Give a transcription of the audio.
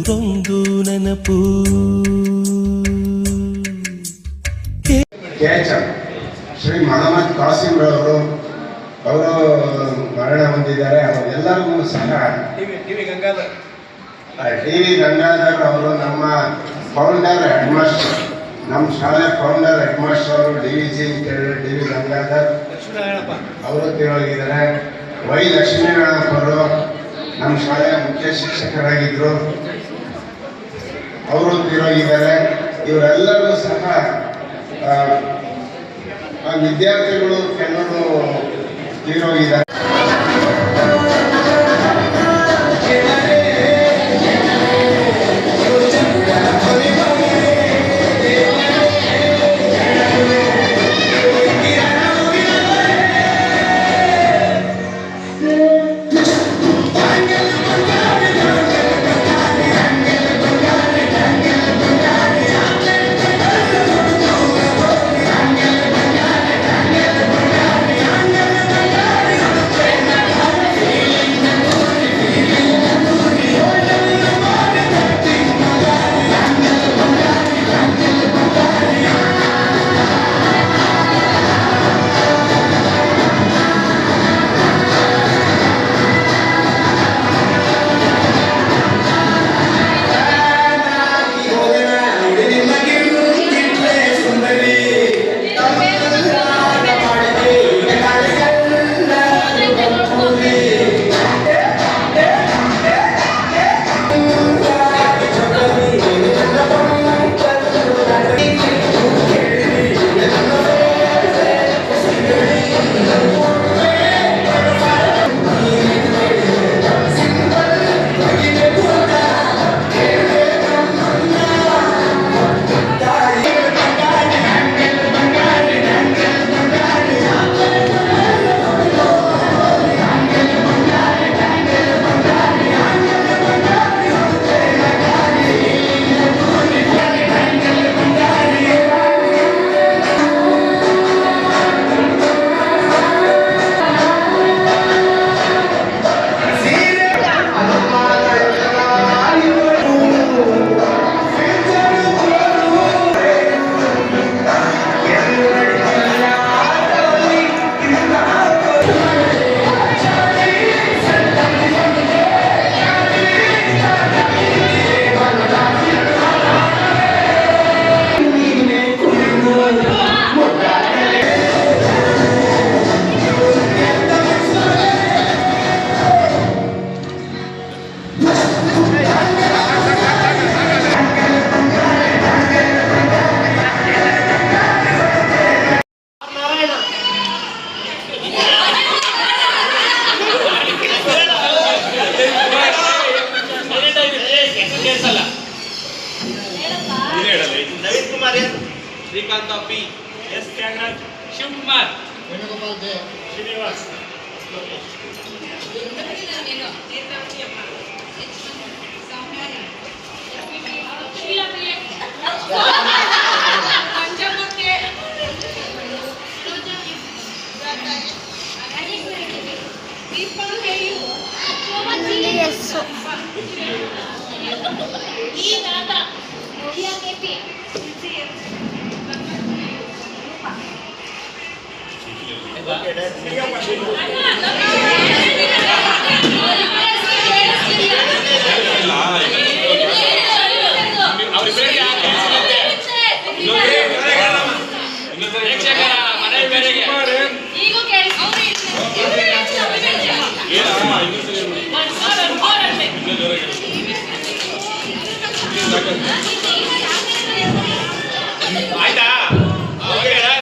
ನನಗೊಂದು ನೆನಪು. ಶ್ರೀ ಮೊಹಮ್ಮದ್ ಕಾಸಿಂ ರವರು ಮರಣ ಹೊಂದಿದ್ದಾರೆ. ಅವರೆಲ್ಲರಿಗೂ ಸಹ ಟಿ.ವಿ. ಗಂಗಾಧರ್ ಅವರು ನಮ್ಮ ಫೌಂಡರ್ ಹೆಡ್ ಮಾಸ್ಟರ್, ನಮ್ಮ ಶಾಲೆ ಫೌಂಡರ್ ಹೆಡ್ ಮಾಸ್ಟರ್ ಅವರು ಡಿ.ವಿ. ಗಂಗಾಧರ್ ಅವರು ತೀರೋಗಿದ್ದಾರೆ. ವೈ ಲಕ್ಷ್ಮೀನಾರಾಯಣಪ್ಪ ಅವರು ನಮ್ಮ ಶಾಲೆಯ ಮುಖ್ಯ ಶಿಕ್ಷಕರಾಗಿದ್ದರು, ಅವರು ತೀರೋಗಿದ್ದಾರೆ. ಇವರೆಲ್ಲರೂ ಸಹ ವಿದ್ಯಾರ್ಥಿಗಳು ಕೆಲವರು ತೀರೋಗಿದ್ದಾರೆ. Srikanth P, S Thyagaraj, Shivakumar, Venugopal J, Srinivas,